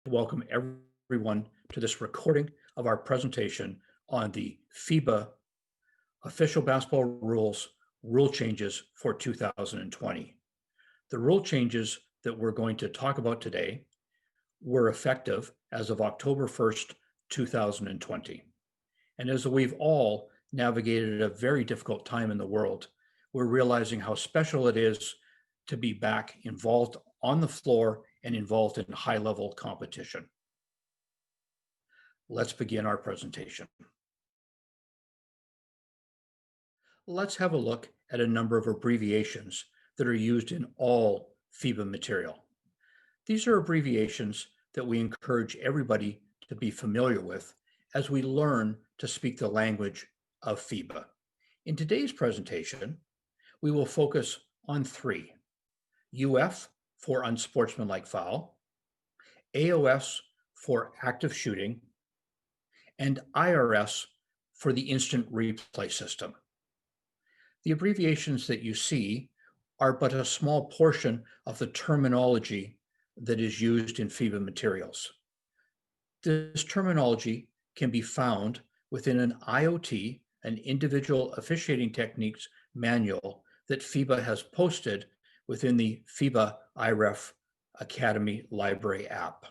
welcome everyone to this recording of our presentation on the FIBA Official Basketball Rules rule changes for 2020. The rule changes that we're going to talk about today were effective as of October 1st, 2020. And as we've all navigated a very difficult time in the world, we're realizing how special it is to be back involved on the floor and involved in high-level competition. Let's begin our presentation. Let's have a look at a number of abbreviations that are used in all FIBA material. These are abbreviations that we encourage everybody to be familiar with as we learn to speak the language of FIBA. In today's presentation, we will focus on three: UF for unsportsmanlike foul, AOS for active shooting, and IRS for the instant replay system. The abbreviations that you see are but a small portion of the terminology that is used in FIBA materials. This terminology can be found within an IoT, an individual officiating techniques manual that FIBA has posted within the FIBA IREF Academy Library app.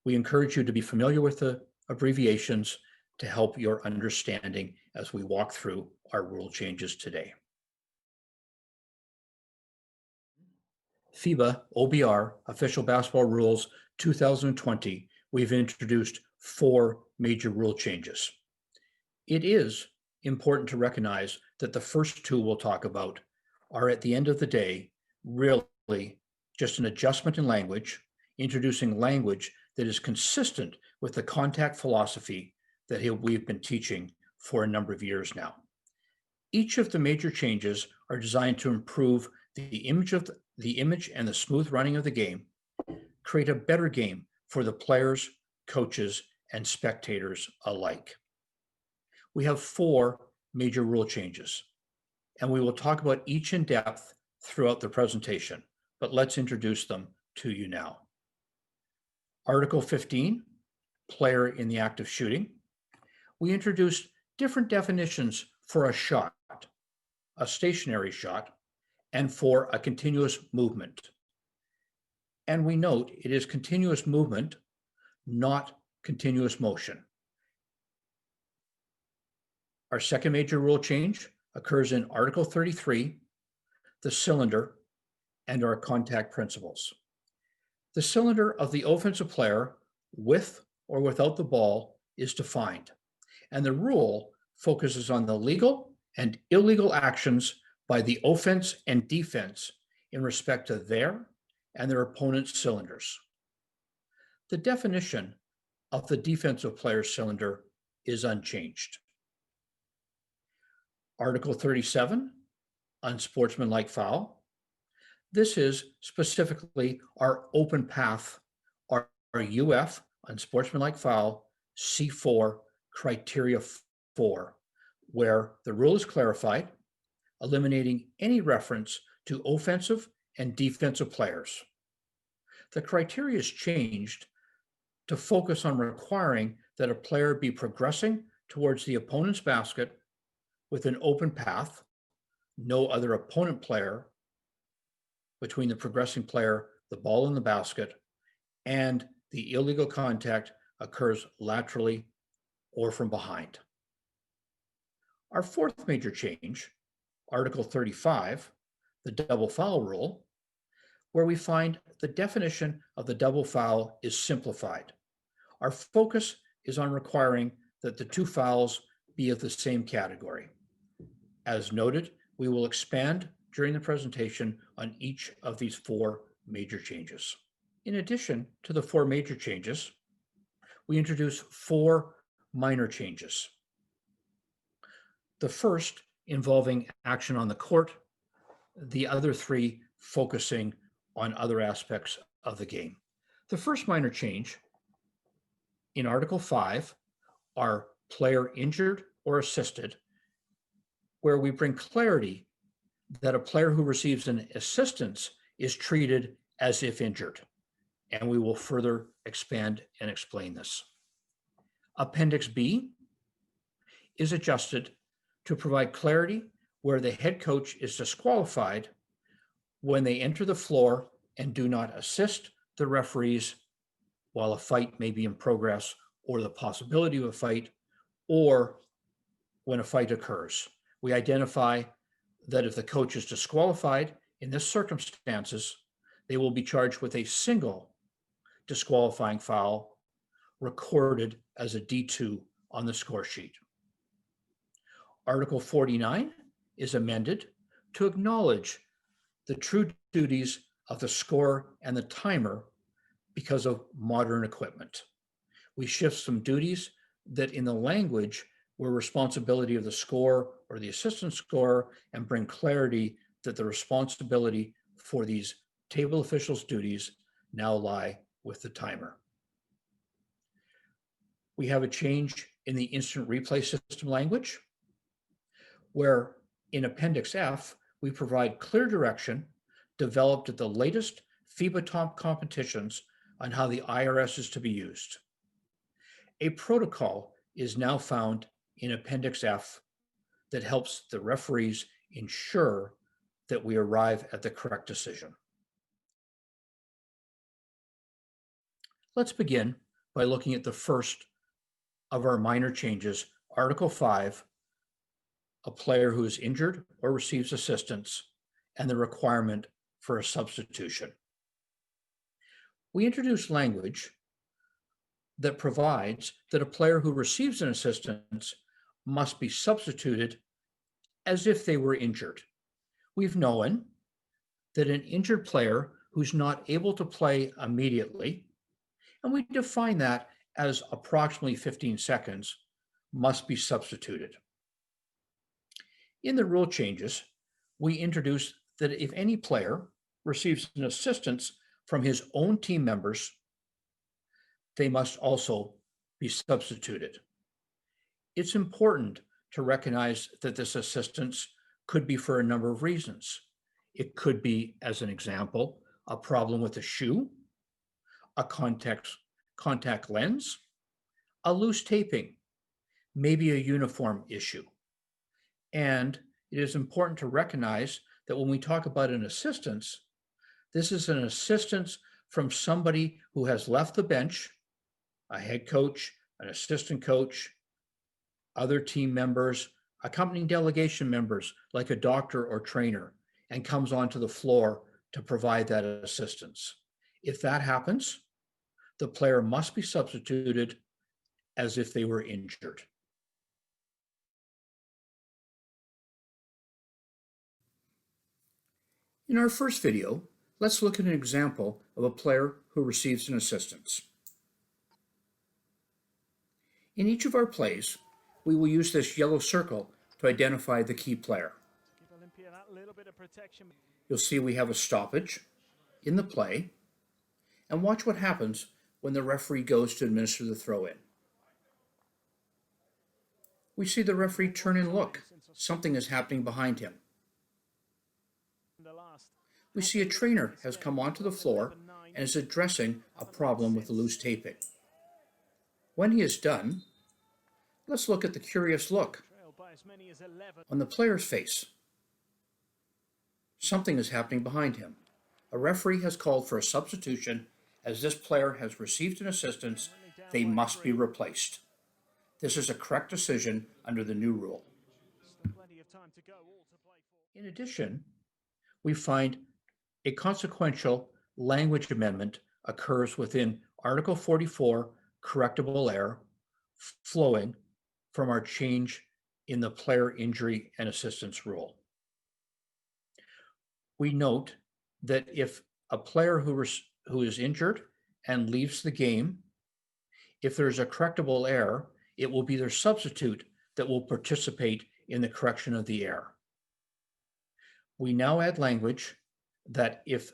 We encourage you to be familiar with the abbreviations to help your understanding as we walk through our rule changes today. FIBA OBR Official Basketball Rules 2020, we've introduced four major rule changes. It is important to recognize that the first two we'll talk about are, at the end of the day, really just an adjustment in language, introducing language that is consistent with the contact philosophy that we've been teaching for a number of years now. Each of the major changes are designed to improve the image and the smooth running of the game, create a better game for the players, coaches, and spectators alike. We have four major rule changes, and we will talk about each in depth throughout the presentation, but let's introduce them to you now. Article 15, player in the act of shooting. We introduced different definitions for a shot, a stationary shot, and for a continuous movement. And we note it is continuous movement, not continuous motion. Our second major rule change occurs in Article 33, the cylinder, and our contact principles. The cylinder of the offensive player, with or without the ball, is defined, and the rule focuses on the legal and illegal actions by the offense and defense in respect to their and their opponent's cylinders. The definition of the defensive player's cylinder is unchanged. Article 37, unsportsmanlike foul. This is specifically our open path, our UF, unsportsmanlike foul, C4, criteria 4, where the rule is clarified, eliminating any reference to offensive and defensive players. The criteria is changed to focus on requiring that a player be progressing towards the opponent's basket with an open path, no other opponent player between the progressing player, the ball in the basket, and the illegal contact occurs laterally or from behind. Our fourth major change, Article 35, the double foul rule, where we find the definition of the double foul is simplified. Our focus is on requiring that the two fouls be of the same category. As noted, we will expand during the presentation on each of these four major changes. In addition to the four major changes, we introduce four minor changes. The first involving action on the court, the other three focusing on other aspects of the game. The first minor change in Article 5 are player injured or assisted, where we bring clarity that a player who receives an assistance is treated as if injured. and we will further expand and explain this. Appendix B is adjusted to provide clarity where the head coach is disqualified when they enter the floor and do not assist the referees while a fight may be in progress or the possibility of a fight, or when a fight occurs. We identify that if the coach is disqualified in this circumstances, they will be charged with a single disqualifying foul recorded as a D2 on the score sheet. Article 49 is amended to acknowledge the true duties of the scorer and the timer because of modern equipment. We shift some duties that in the language were responsibility of the scorer or the assistant scorer, and bring clarity that the responsibility for these table officials' duties now lie with the timer. We have a change in the instant replay system language, where in Appendix F, we provide clear direction developed at the latest FIBA top competitions on how the IRS is to be used. A protocol is now found in Appendix F that helps the referees ensure that we arrive at the correct decision. Let's begin by looking at the first of our minor changes, Article 5, a player who is injured or receives assistance, and the requirement for a substitution. We introduce language that provides that a player who receives an assistance must be substituted as if they were injured. We've known that an injured player who's not able to play immediately, and we define that as approximately 15 seconds, must be substituted. In the rule changes, we introduce that if any player receives an assistance from his own team members, they must also be substituted. It's important to recognize that this assistance could be for a number of reasons. It could be, as an example, a problem with a shoe, a contact lens, a loose taping, maybe a uniform issue. And it is important to recognize that when we talk about an assistance, this is an assistance from somebody who has left the bench, a head coach, an assistant coach, other team members, accompanying delegation members like a doctor or trainer, and comes onto the floor to provide that assistance. If that happens, the player must be substituted as if they were injured. In our first video, let's look at an example of a player who receives an assistance. In each of our plays, we will use this yellow circle to identify the key player. You'll see we have a stoppage in the play, and watch what happens when the referee goes to administer the throw-in. We see the referee turn and look. Something is happening behind him. We see a trainer has come onto the floor and is addressing a problem with the loose taping. When he is done, let's look at the curious look on the player's face. Something is happening behind him. A referee has called for a substitution. As this player has received an assistance, they must be replaced. This is a correct decision under the new rule. In addition, we find a consequential language amendment occurs within Article 44, correctable error, flowing from our change in the player injury and assistance rule. We note that if a player who is injured and leaves the game, if there's a correctable error, it will be their substitute that will participate in the correction of the error. We now add language that if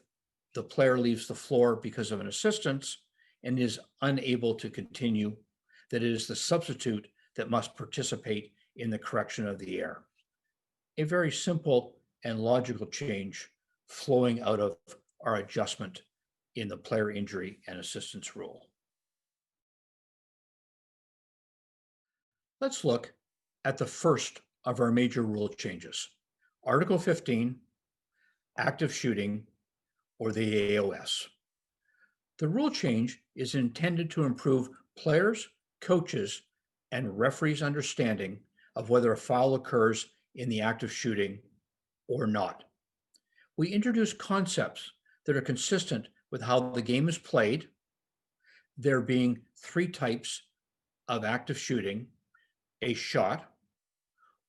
the player leaves the floor because of an assistance and is unable to continue, that it is the substitute that must participate in the correction of the error. A very simple and logical change flowing out of our adjustment in the player injury and assistance rule. Let's look at the first of our major rule changes, Article 15, active shooting, or the AOS. The rule change is intended to improve players, coaches, and referees' understanding of whether a foul occurs in the act of shooting or not. We introduce concepts that are consistent with how the game is played, there being three types of active shooting: a shot,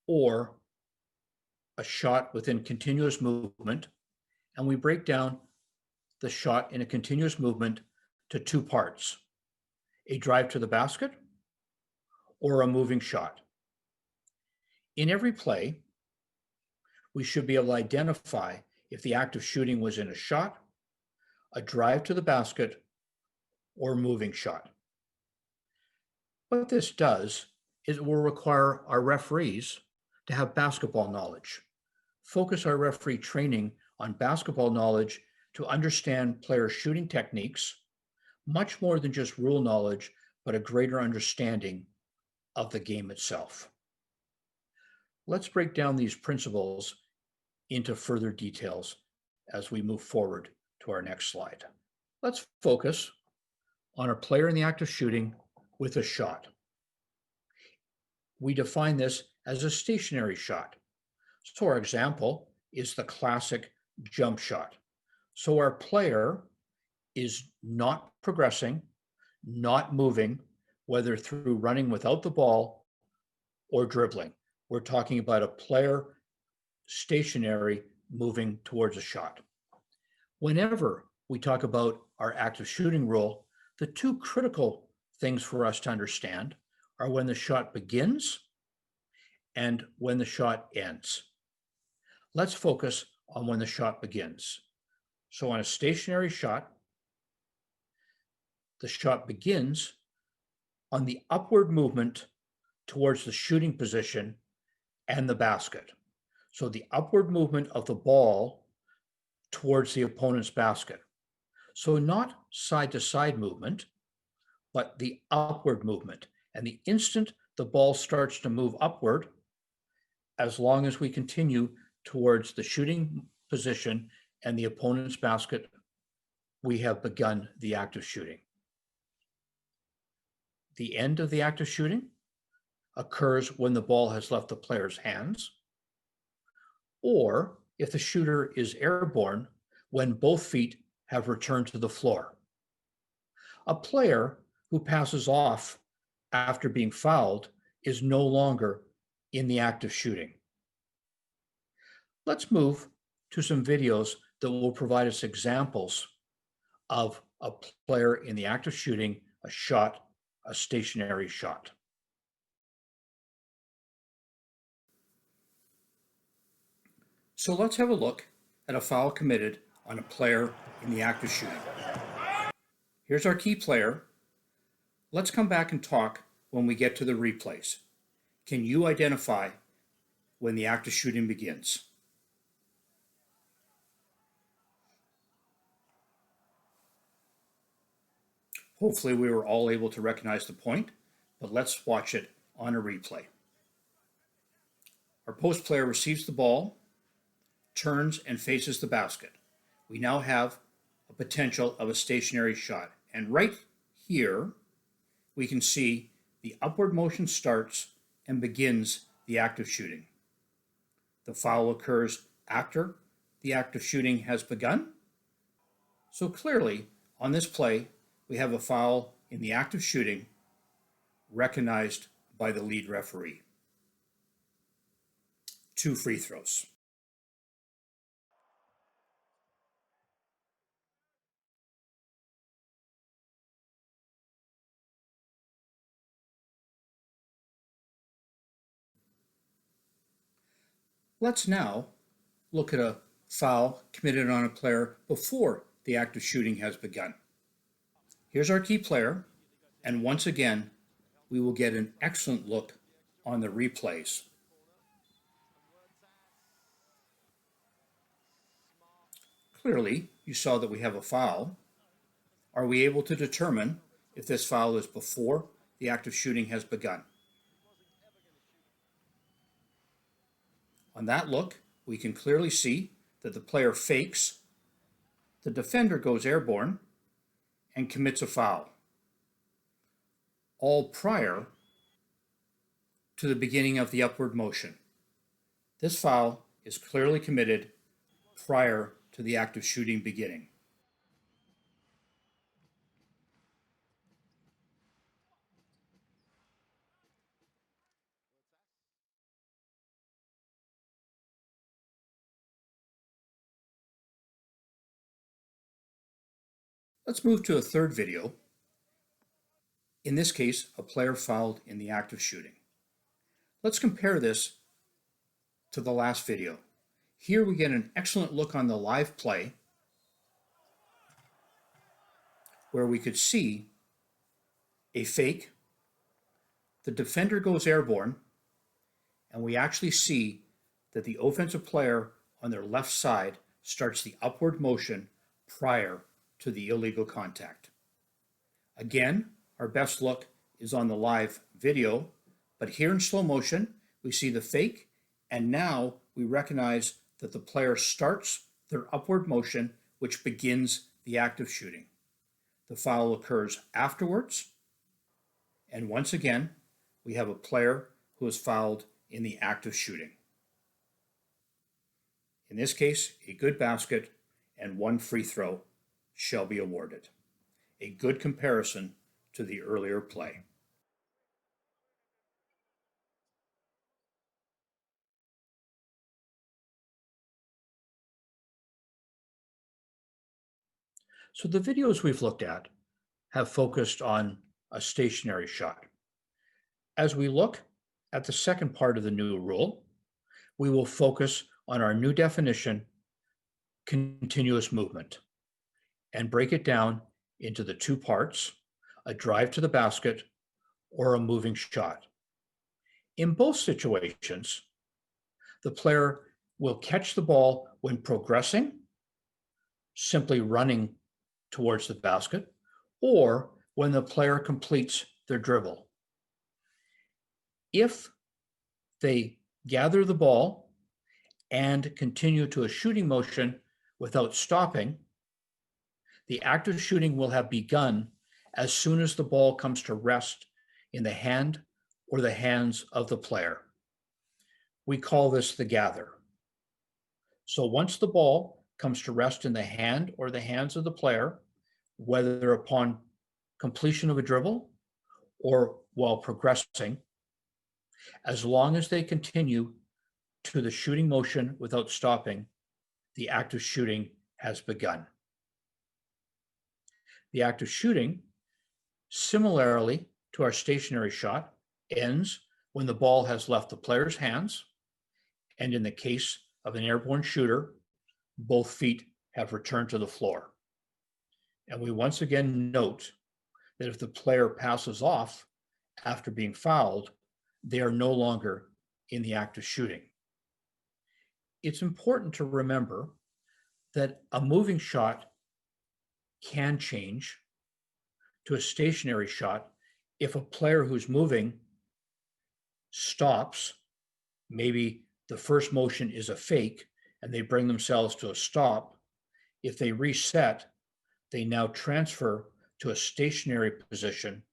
or a shot within continuous movement, and we break down the shot in a continuous movement to two parts: a drive to the basket or a moving shot. In every play, we should be able to identify if the act of shooting was in a shot, a drive to the basket, or moving shot. What this does is it will require our referees to have basketball knowledge, focus our referee training on basketball knowledge to understand player shooting techniques, much more than just rule knowledge, but a greater understanding of the game itself. Let's break down these principles into further details as we move forward to our next slide. Let's focus on a player in the act of shooting with a shot. We define this as a stationary shot. So our example is the classic jump shot. So our player is not progressing, not moving, whether through running without the ball or dribbling. We're talking about a player stationary moving towards a shot. Whenever we talk about our active shooting rule, the two critical things for us to understand are when the shot begins and when the shot ends. Let's focus on when the shot begins. So on a stationary shot, the shot begins on the upward movement towards the shooting position and the basket. So the upward movement of the ball towards the opponent's basket. So not side to side movement, but the upward movement. And the instant the ball starts to move upward, as long as we continue towards the shooting position and the opponent's basket, we have begun the act of shooting. The end of the act of shooting occurs when the ball has left the player's hands, or if the shooter is airborne, when both feet have returned to the floor. A player who passes off after being fouled is no longer in the act of shooting. Let's move to some videos that will provide us examples of a player in the act of shooting, a shot, a stationary shot. So let's have a look at a foul committed on a player in the act of shooting. Here's our key player. Let's come back and talk when we get to the replays. Can you identify when the act of shooting begins? Hopefully we were all able to recognize the point, but let's watch it on a replay. Our post player receives the ball, turns and faces the basket. We now have a potential of a stationary shot. And right here, we can see the upward motion starts and begins the act of shooting. The foul occurs after the act of shooting has begun. So clearly, on this play, we have a foul in the act of shooting recognized by the lead referee. 2 free throws. Let's now look at a foul committed on a player before the act of shooting has begun. Here's our key player, and once again, we will get an excellent look on the replays. Clearly, you saw that we have a foul, are we able to determine if this foul is before the act of shooting has begun? On that look, we can clearly see that the player fakes, the defender goes airborne, and commits a foul, all prior to the beginning of the upward motion. This foul is clearly committed prior to the act of shooting beginning. Let's move to a third video. In this case, a player fouled in the act of shooting. Let's compare this to the last video. Here we get an excellent look on the live play where we could see a fake, the defender goes airborne, and we actually see that the offensive player on their left side starts the upward motion prior to the illegal contact. Again, our best look is on the live video, but here in slow motion, we see the fake, and now we recognize that the player starts their upward motion, which begins the act of shooting. The foul occurs afterwards, and once again, we have a player who is fouled in the act of shooting. In this case, a good basket and one free throw shall be awarded. A good comparison to the earlier play. So the videos we've looked at have focused on a stationary shot. As we look at the second part of the new rule, we will focus on our new definition, continuous movement, and break it down into the two parts, a drive to the basket or a moving shot. In both situations, the player will catch the ball when progressing, simply running towards the basket, or when the player completes their dribble. If they gather the ball and continue to a shooting motion without stopping, the act of shooting will have begun as soon as the ball comes to rest in the hand or the hands of the player. We call this the gather. So once the ball comes to rest in the hand or the hands of the player, whether upon completion of a dribble or while progressing, as long as they continue to the shooting motion without stopping, the act of shooting has begun. The act of shooting, similarly to our stationary shot, ends when the ball has left the player's hands, and in the case of an airborne shooter, both feet have returned to the floor. And we once again note that if the player passes off after being fouled, they are no longer in the act of shooting. It's important to remember that a moving shot can change to a stationary shot if a player who's moving stops. Maybe the first motion is a fake and they bring themselves to a stop. If they reset, they now transfer to a stationary position,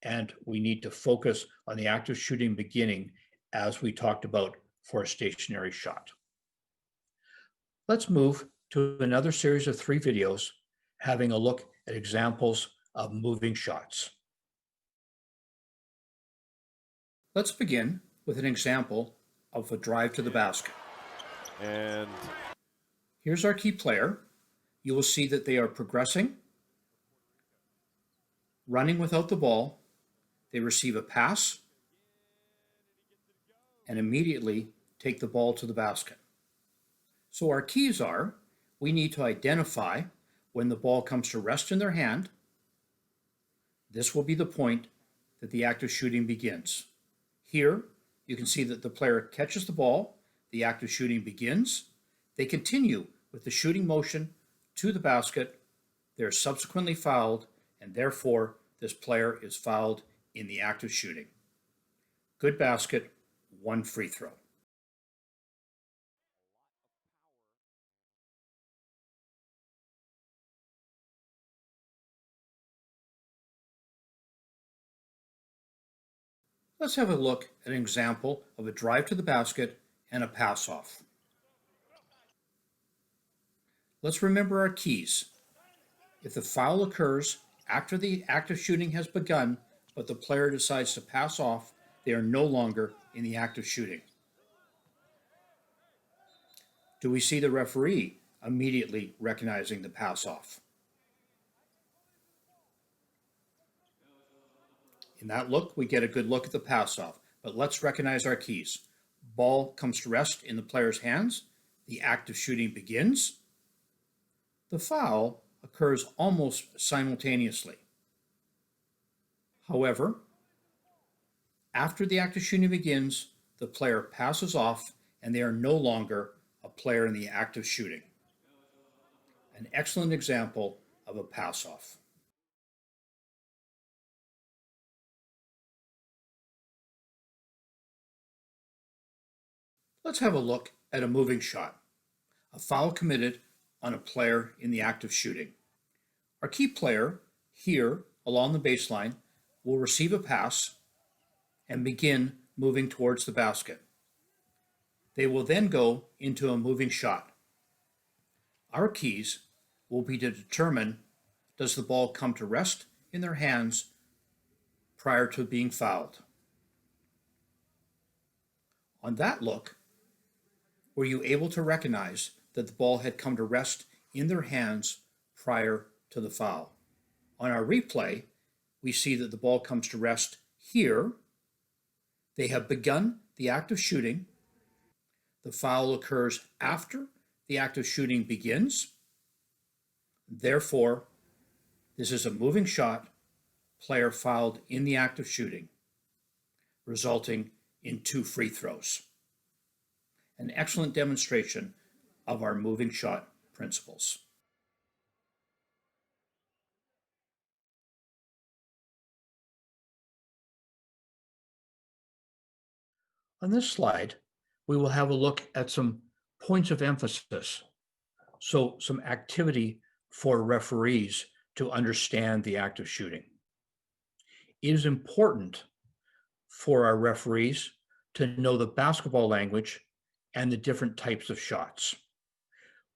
and we need to focus on the act of shooting beginning as we talked about for a stationary shot. Let's move to another series of 3 videos having a look at examples of moving shots. Let's begin with an example of a drive to the basket. And here's our key player. You will see that they are progressing, running without the ball. They receive a pass and immediately take the ball to the basket. So our keys are, we need to identify when the ball comes to rest in their hand. This will be the point that the act of shooting begins. Here, you can see that the player catches the ball, the act of shooting begins. They continue with the shooting motion to the basket, they are subsequently fouled, and therefore this player is fouled in the act of shooting. Good basket, 1 free throw. Let's have a look at an example of a drive to the basket and a pass off. Let's remember our keys. If the foul occurs after the act of shooting has begun, but the player decides to pass off, they are no longer in the act of shooting. Do we see the referee immediately recognizing the pass off? In that look, we get a good look at the pass off, but let's recognize our keys. Ball comes to rest in the player's hands. The act of shooting begins. The foul occurs almost simultaneously. However, after the act of shooting begins, the player passes off and they are no longer a player in the act of shooting. An excellent example of a pass off. Let's have a look at a moving shot, a foul committed on a player in the act of shooting. Our key player here along the baseline will receive a pass and begin moving towards the basket. They will then go into a moving shot. Our keys will be to determine, does the ball come to rest in their hands prior to being fouled? On that look, were you able to recognize that the ball had come to rest in their hands prior to the foul? On our replay, we see that the ball comes to rest here. They have begun the act of shooting. The foul occurs after the act of shooting begins. Therefore, this is a moving shot, player fouled in the act of shooting, resulting in 2 free throws. An excellent demonstration of our moving shot principles. On this slide, we will have a look at some points of emphasis. So some activity for referees to understand the act of shooting. It is important for our referees to know the basketball language and the different types of shots.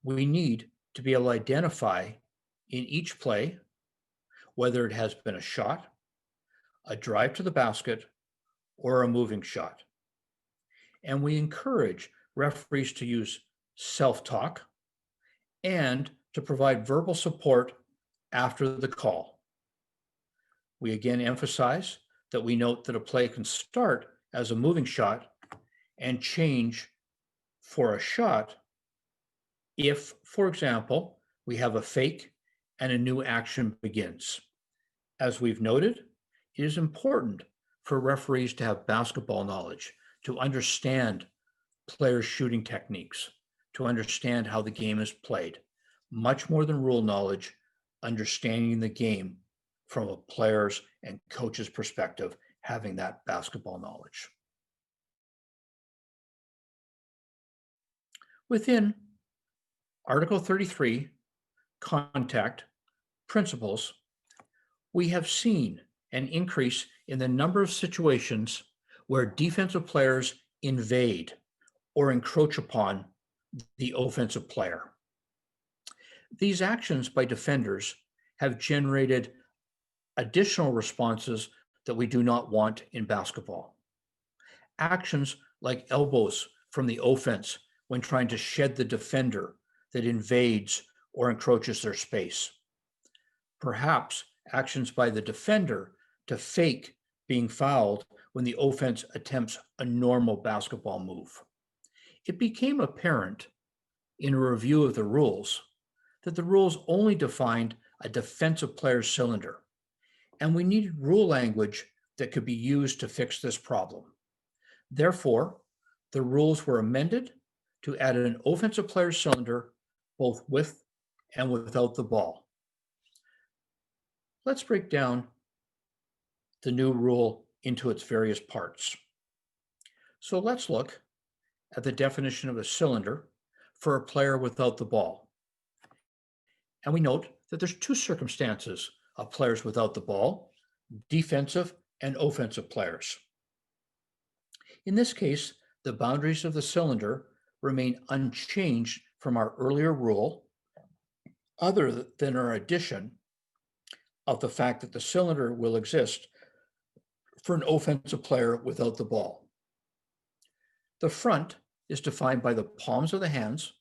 We need to be able to identify in each play whether it has been a shot, a drive to the basket, or a moving shot. And we encourage referees to use self-talk and to provide verbal support after the call. We again emphasize that we note that a play can start as a moving shot and change for a shot if, for example, we have a fake and a new action begins. As we've noted, it is important for referees to have basketball knowledge, to understand players' shooting techniques, to understand how the game is played. Much more than rule knowledge, understanding the game from a player's and coach's perspective, having that basketball knowledge. Within Article 33, Contact Principles, we have seen an increase in the number of situations where defensive players invade or encroach upon the offensive player. These actions by defenders have generated additional responses that we do not want in basketball. Actions like elbows from the offense when trying to shed the defender that invades or encroaches their space. Perhaps actions by the defender to fake being fouled when the offense attempts a normal basketball move. It became apparent in a review of the rules that the rules only defined a defensive player's cylinder, and we needed rule language that could be used to fix this problem. Therefore, the rules were amended to add an offensive player's cylinder both with and without the ball. Let's break down the new rule into its various parts. So let's look at the definition of a cylinder for a player without the ball. And we note that there's two circumstances of players without the ball, defensive and offensive players. In this case, the boundaries of the cylinder remain unchanged from our earlier rule, other than our addition of the fact that the cylinder will exist for an offensive player without the ball. The front is defined by the palms of the hands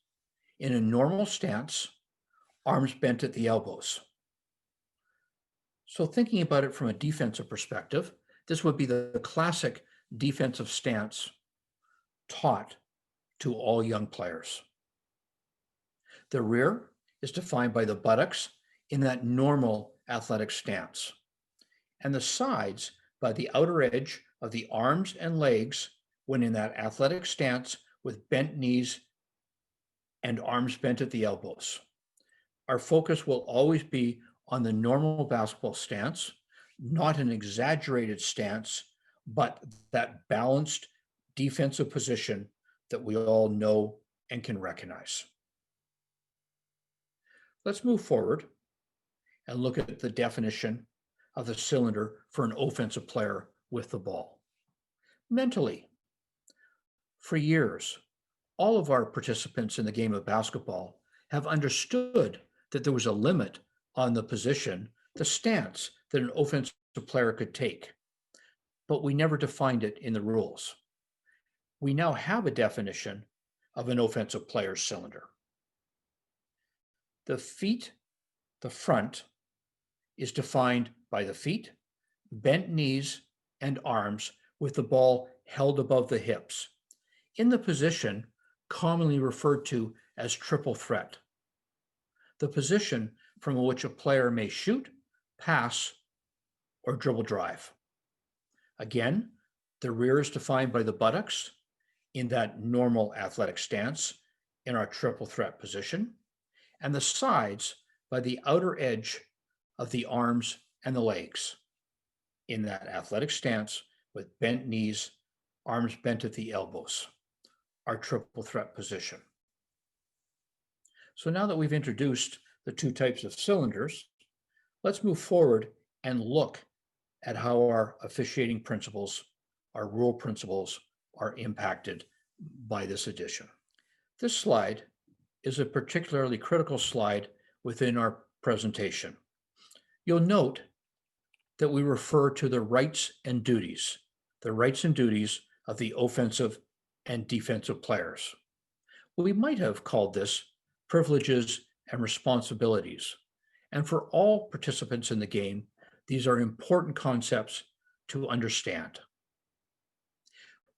in a normal stance, arms bent at the elbows. So thinking about it from a defensive perspective, this would be the classic defensive stance taught to all young players. The rear is defined by the buttocks in that normal athletic stance, and the sides by the outer edge of the arms and legs when in that athletic stance with bent knees and arms bent at the elbows. Our focus will always be on the normal basketball stance, not an exaggerated stance, but that balanced defensive position that we all know and can recognize. Let's move forward and look at the definition of the cylinder for an offensive player with the ball. Mentally, for years, all of our participants in the game of basketball have understood that there was a limit on the position, the stance that an offensive player could take, but we never defined it in the rules. We now have a definition of an offensive player's cylinder. The feet, the front, is defined by the feet, bent knees, and arms with the ball held above the hips, in the position commonly referred to as triple threat, the position from which a player may shoot, pass, or dribble drive. Again, the rear is defined by the buttocks in that normal athletic stance in our triple threat position, and the sides by the outer edge of the arms and the legs in that athletic stance with bent knees, arms bent at the elbows, our triple threat position. So now that we've introduced the two types of cylinders, let's move forward and look at how our officiating principles, our rule principles, are impacted by this addition. This slide is a particularly critical slide within our presentation. You'll note that we refer to the rights and duties of the offensive and defensive players. We might have called this privileges and responsibilities. And for all participants in the game, these are important concepts to understand.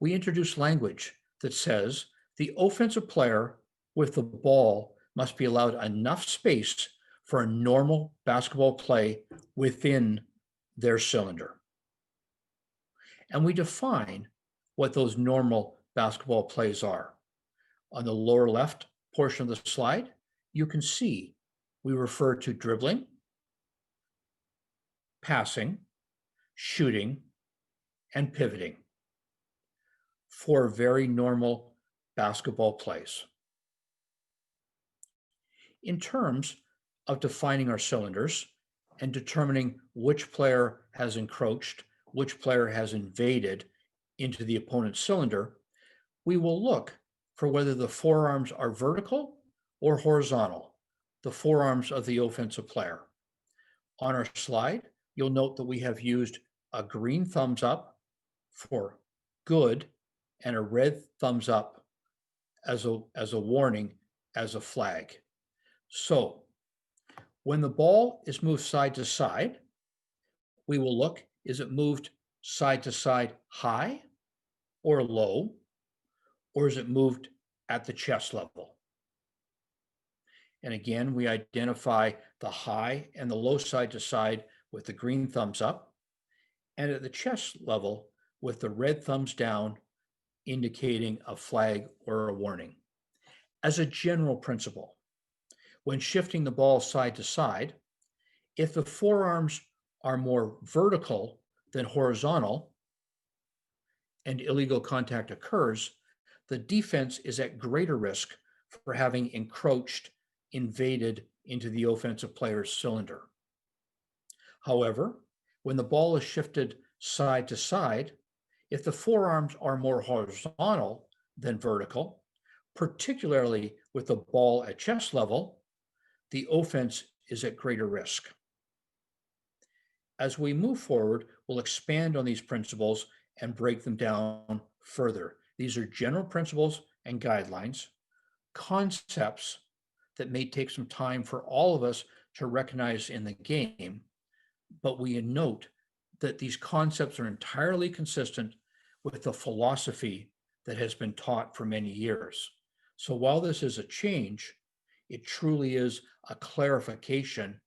We introduce language that says the offensive player with the ball must be allowed enough space for a normal basketball play within their cylinder. And we define what those normal basketball plays are. On the lower left portion of the slide, you can see we refer to dribbling, passing, shooting, and pivoting. Four very normal basketball plays. In terms of defining our cylinders and determining which player has encroached, which player has invaded into the opponent's cylinder, we will look for whether the forearms are vertical or horizontal, the forearms of the offensive player. On our slide, you'll note that we have used a green thumbs up for good and a red thumbs up as a warning, as a flag. So when the ball is moved side to side, we will look, is it moved side to side high or low, or is it moved at the chest level? And again, we identify the high and the low side to side with the green thumbs up, and at the chest level with the red thumbs down, indicating a flag or a warning. As a general principle, when shifting the ball side to side, if the forearms are more vertical than horizontal and illegal contact occurs, the defense is at greater risk for having encroached, invaded into the offensive player's cylinder. However, when the ball is shifted side to side, if the forearms are more horizontal than vertical, particularly with the ball at chest level, the offense is at greater risk. As we move forward, we'll expand on these principles and break them down further. These are general principles and guidelines, concepts that may take some time for all of us to recognize in the game, but we note that these concepts are entirely consistent with the philosophy that has been taught for many years. So while this is a change, it truly is a clarification,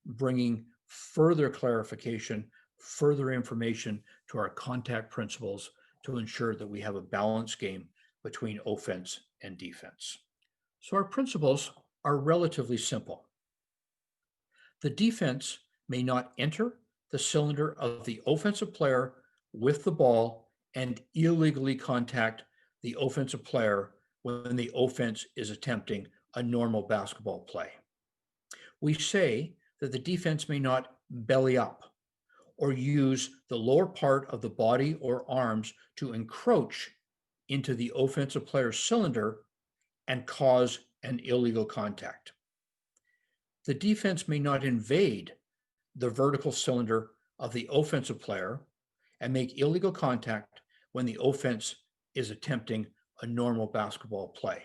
bringing further clarification, further information to our contact principles to ensure that we have a balanced game between offense and defense. So our principles are relatively simple. The defense may not enter the cylinder of the offensive player with the ball and illegally contact the offensive player when the offense is attempting a normal basketball play. We say that the defense may not belly up or use the lower part of the body or arms to encroach into the offensive player's cylinder and cause an illegal contact. The defense may not invade the vertical cylinder of the offensive player and make illegal contact when the offense is attempting a normal basketball play.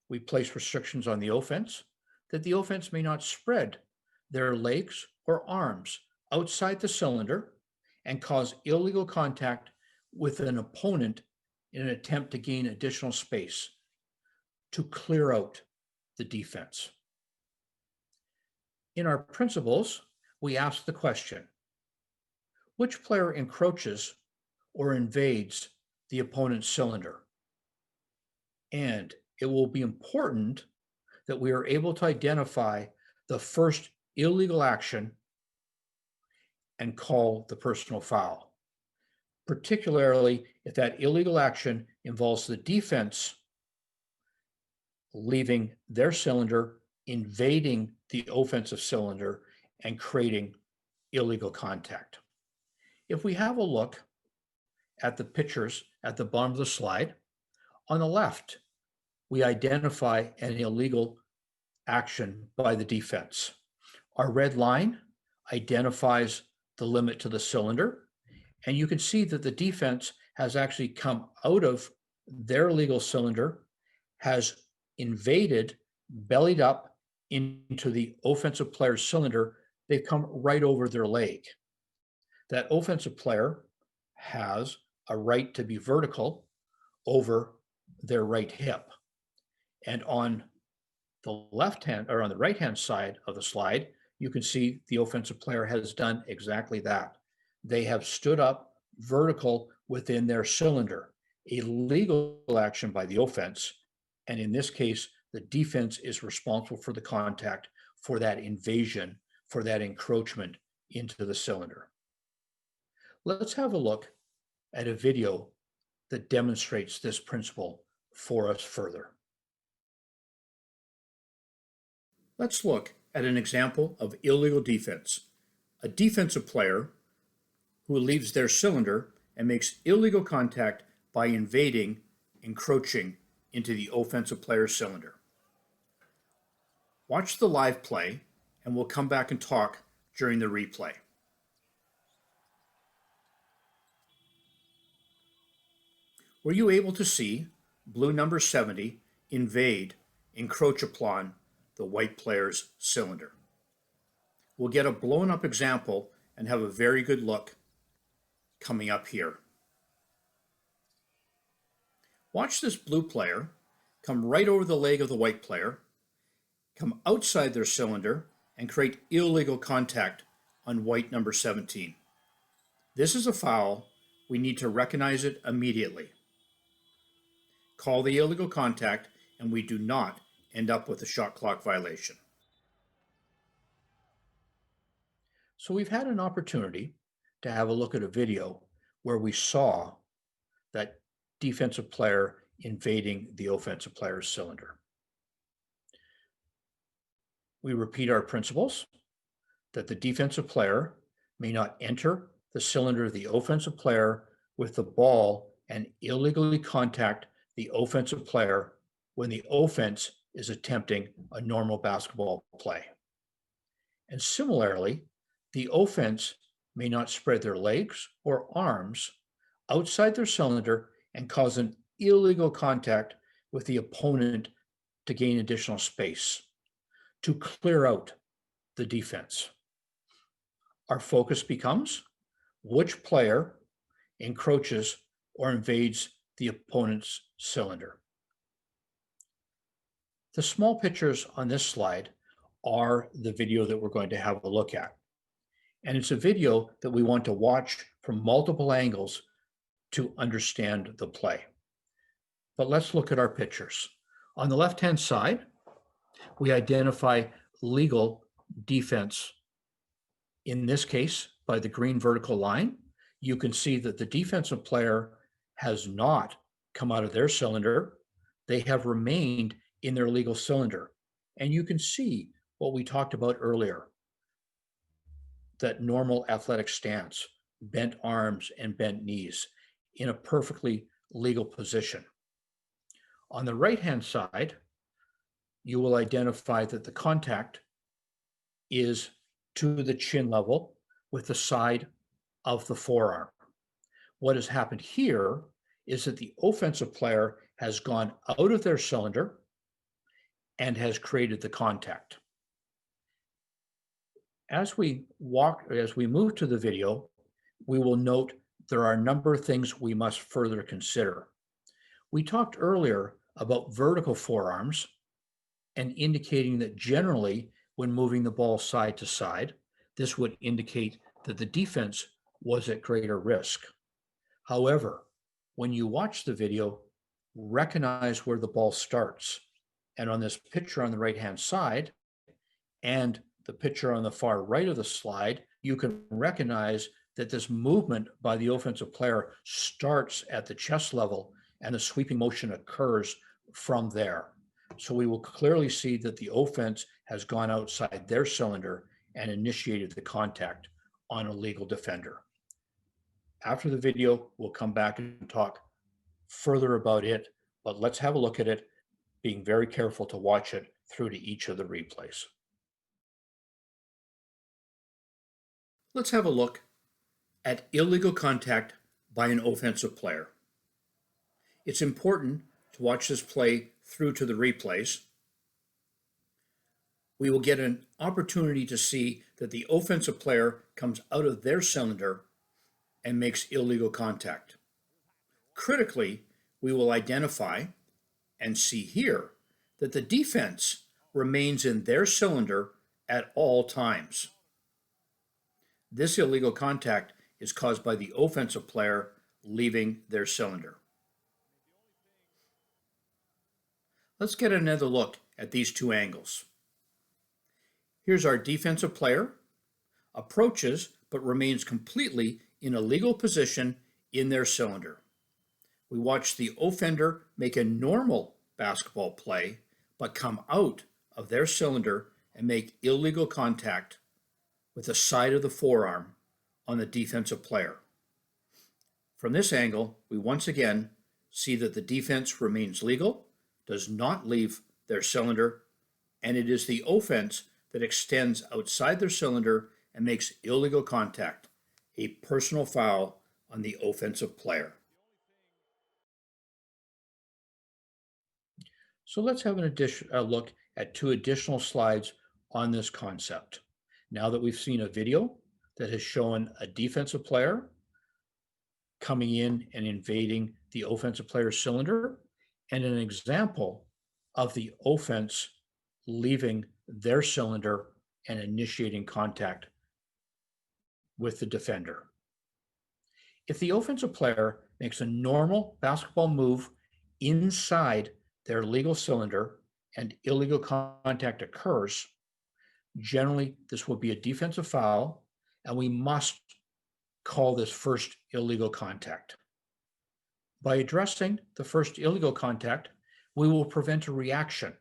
We place restrictions on the offense that the offense may not spread their legs or arms outside the cylinder and cause illegal contact with an opponent in an attempt to gain additional space to clear out the defense. In our principles, we ask the question, which player encroaches or invades the opponent's cylinder? And it will be important that we are able to identify the first illegal action and call the personal foul, particularly if that illegal action involves the defense leaving their cylinder, invading the offensive cylinder, and creating illegal contact. If we have a look at the pictures at the bottom of the slide, on the left, we identify an illegal action by the defense. Our red line identifies the limit to the cylinder, and you can see that the defense has actually come out of their legal cylinder, has invaded, bellied up into the offensive player's cylinder. They've come right over their leg. That offensive player has a right to be vertical over their right hip. And on the left hand or on the right hand side of the slide, you can see the offensive player has done exactly that. They have stood up vertical within their cylinder, a legal action by the offense. And in this case, the defense is responsible for the contact, for that invasion, for that encroachment into the cylinder. Let's have a look at a video that demonstrates this principle for us further. Let's look at an example of illegal defense. A defensive player who leaves their cylinder and makes illegal contact by invading, encroaching into the offensive player's cylinder. Watch the live play, and we'll come back and talk during the replay. Were you able to see blue number 70 invade, encroach upon the white player's cylinder? We'll get a blown up example and have a very good look coming up here. Watch this blue player come right over the leg of the white player, come outside their cylinder, and create illegal contact on white number 17. This is a foul. We need to recognize it immediately. Call the illegal contact, and we do not end up with a shot clock violation. So we've had an opportunity to have a look at a video where we saw that defensive player invading the offensive player's cylinder. We repeat our principles that the defensive player may not enter the cylinder of the offensive player with the ball and illegally contact the offensive player when the offense is attempting a normal basketball play. And similarly, the offense may not spread their legs or arms outside their cylinder and cause an illegal contact with the opponent to gain additional space, to clear out the defense. Our focus becomes which player encroaches or invades the opponent's cylinder. The small pictures on this slide are the video that we're going to have a look at. And it's a video that we want to watch from multiple angles to understand the play. But let's look at our pictures. On the left-hand side, we identify legal defense. In this case, by the green vertical line, you can see that the defensive player has not come out of their cylinder. They have remained in their legal cylinder. And you can see what we talked about earlier, that normal athletic stance, bent arms and bent knees in a perfectly legal position. On the right-hand side, you will identify that the contact is to the chin level with the side of the forearm. What has happened here is that the offensive player has gone out of their cylinder and has created the contact. As we move to the video, we will note there are a number of things we must further consider. We talked earlier about vertical forearms and indicating that generally when moving the ball side to side, this would indicate that the defense was at greater risk. However, when you watch the video, recognize where the ball starts. And on this picture on the right-hand side and the picture on the far right of the slide, you can recognize that this movement by the offensive player starts at the chest level and the sweeping motion occurs from there. So we will clearly see that the offense has gone outside their cylinder and initiated the contact on a legal defender. After the video, we'll come back and talk further about it, but let's have a look at it, being very careful to watch it through to each of the replays. Let's have a look at illegal contact by an offensive player. It's important to watch this play through to the replays. We will get an opportunity to see that the offensive player comes out of their cylinder and makes illegal contact. Critically, we will identify and see here that the defense remains in their cylinder at all times. This illegal contact is caused by the offensive player leaving their cylinder. Let's get another look at these two angles. Here's our defensive player, approaches but remains completely in a legal position in their cylinder. We watch the offender make a normal basketball play but come out of their cylinder and make illegal contact with the side of the forearm on the defensive player. From this angle, we once again see that the defense remains legal, does not leave their cylinder, and it is the offense that extends outside their cylinder and makes illegal contact, a personal foul on the offensive player. So let's have a look at two additional slides on this concept. Now that we've seen a video that has shown a defensive player coming in and invading the offensive player's cylinder, and an example of the offense leaving their cylinder and initiating contact with the defender. If the offensive player makes a normal basketball move inside their legal cylinder and illegal contact occurs, generally this will be a defensive foul and we must call this first illegal contact. By addressing the first illegal contact, we will prevent a reaction.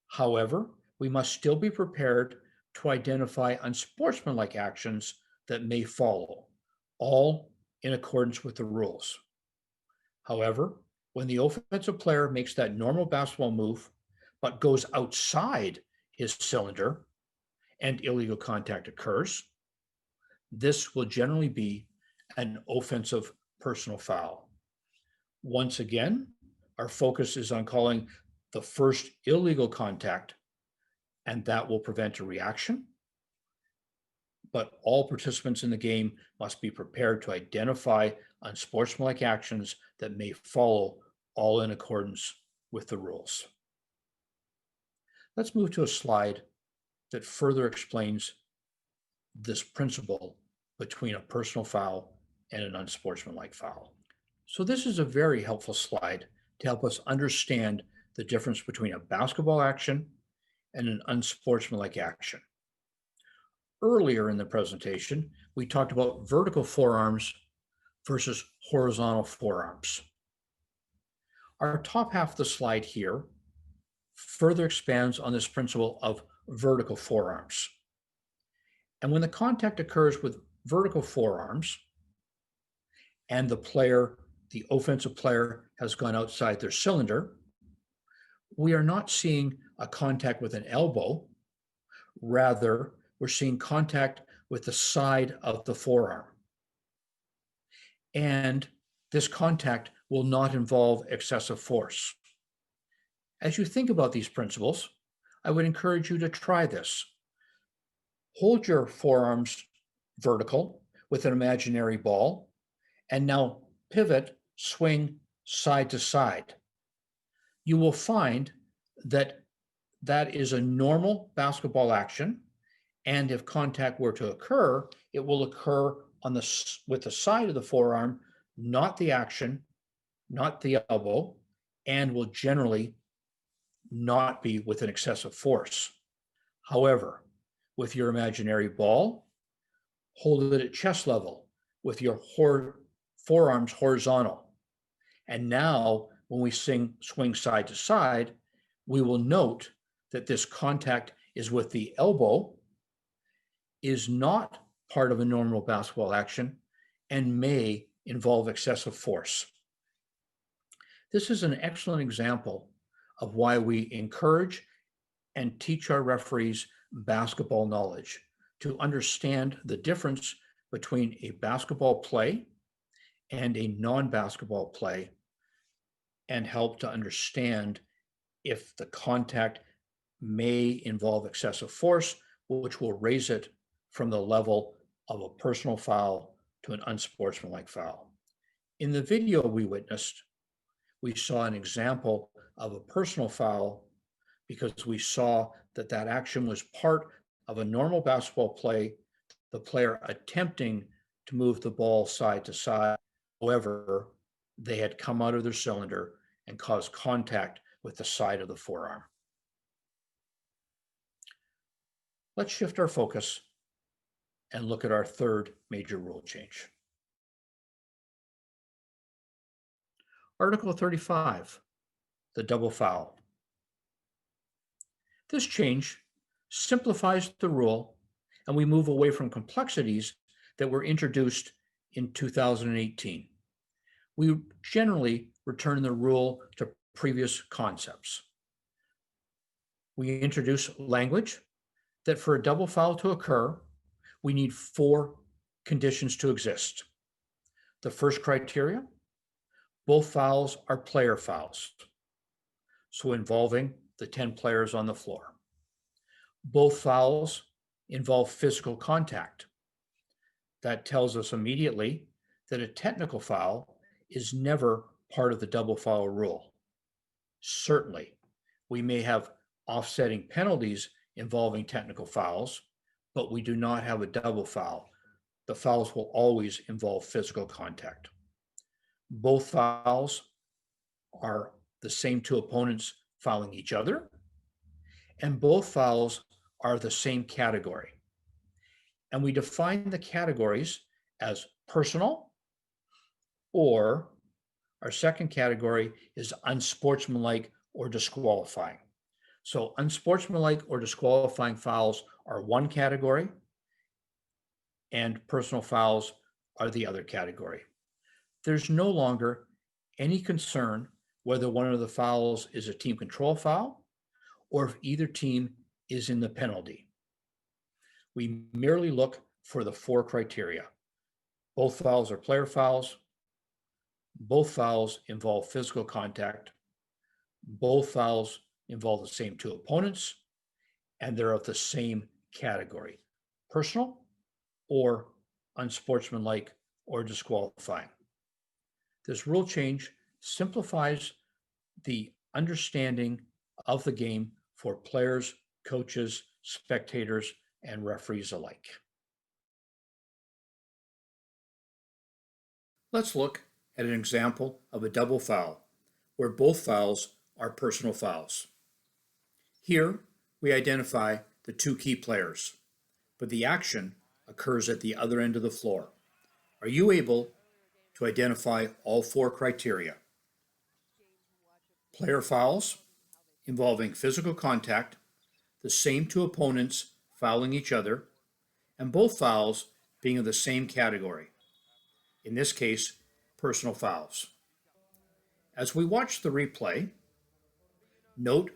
However, we must still be prepared to identify unsportsmanlike actions that may follow, all in accordance with the rules. However, when the offensive player makes that normal basketball move, but goes outside his cylinder and illegal contact occurs, this will generally be an offensive personal foul. Once again, our focus is on calling the first illegal contact, and that will prevent a reaction. But all participants in the game must be prepared to identify unsportsmanlike actions that may follow, all in accordance with the rules. Let's move to a slide that further explains this principle between a personal foul and an unsportsmanlike foul. So this is a very helpful slide to help us understand the difference between a basketball action and an unsportsmanlike action. Earlier in the presentation, we talked about vertical forearms versus horizontal forearms. Our top half of the slide here further expands on this principle of vertical forearms. And when the contact occurs with vertical forearms and the offensive player has gone outside their cylinder, we are not seeing a contact with an elbow. Rather, we're seeing contact with the side of the forearm. And this contact will not involve excessive force. As you think about these principles, I would encourage you to try this. Hold your forearms vertical with an imaginary ball, and now pivot, swing side to side. You will find that that is a normal basketball action, and if contact were to occur, it will occur with the side of the forearm, not the action, not the elbow, and will generally not be with an excessive force. However, with your imaginary ball, hold it at chest level with your forearms horizontal. And now, when we swing side to side, we will note that this contact is with the elbow, is not part of a normal basketball action, and may involve excessive force. This is an excellent example of why we encourage and teach our referees basketball knowledge, to understand the difference between a basketball play and a non-basketball play, and help to understand if the contact may involve excessive force, which will raise it from the level of a personal foul to an unsportsmanlike foul. In the video we witnessed, we saw an example of a personal foul because we saw that that action was part of a normal basketball play, the player attempting to move the ball side to side. However, they had come out of their cylinder and caused contact with the side of the forearm. Let's shift our focus and look at our third major rule change. Article 35, the double foul. This change simplifies the rule, and we move away from complexities that were introduced in 2018. We generally return the rule to previous concepts. We introduce language that for a double foul to occur, we need 4 conditions to exist. The first criteria, both fouls are player fouls, so involving the 10 players on the floor. Both fouls involve physical contact. That tells us immediately that a technical foul is never part of the double foul rule. Certainly, we may have offsetting penalties involving technical fouls, but we do not have a double foul. The fouls will always involve physical contact. Both fouls are the same 2 opponents fouling each other, and both fouls are the same category. and we define the categories as personal, or our second category is unsportsmanlike or disqualifying. So unsportsmanlike or disqualifying fouls are one category, and personal fouls are the other category. There's no longer any concern whether one of the fouls is a team control foul or if either team is in the penalty. We merely look for the four criteria. Both fouls are player fouls. Both fouls involve physical contact. Both fouls involve the same two opponents, and they're of the same category, personal or unsportsmanlike or disqualifying. This rule change simplifies the understanding of the game for players, coaches, spectators, and referees alike. Let's look at an example of a double foul where both fouls are personal fouls. Here, we identify the two key players, but the action occurs at the other end of the floor. Are you able to identify all four criteria? Player fouls involving physical contact, the same two opponents fouling each other, and both fouls being of the same category. In this case, personal fouls. As we watch the replay, note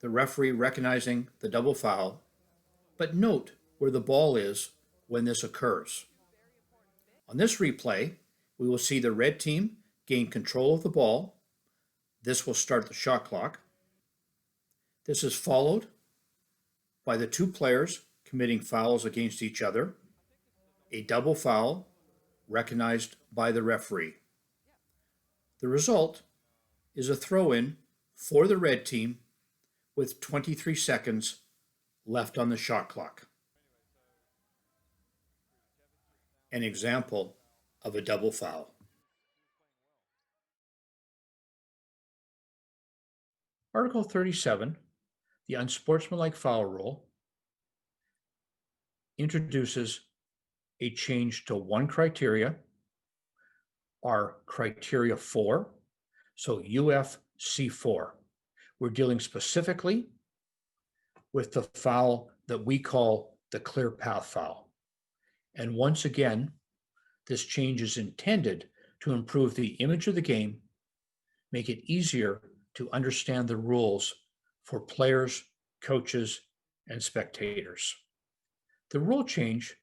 the referee recognizing the double foul, but note where the ball is when this occurs. On this replay, we will see the red team gain control of the ball. This will start the shot clock. This is followed by the two players committing fouls against each other, a double foul recognized by the referee. The result is a throw-in for the red team with 23 seconds left on the shot clock. An example of a double foul. Article 37, the unsportsmanlike foul rule, introduces a change to one criteria, our criteria 4, so UFC4. We're dealing specifically with the foul that we call the clear path foul. And once again, this change is intended to improve the image of the game, make it easier to understand the rules for players, coaches, and spectators. The rule change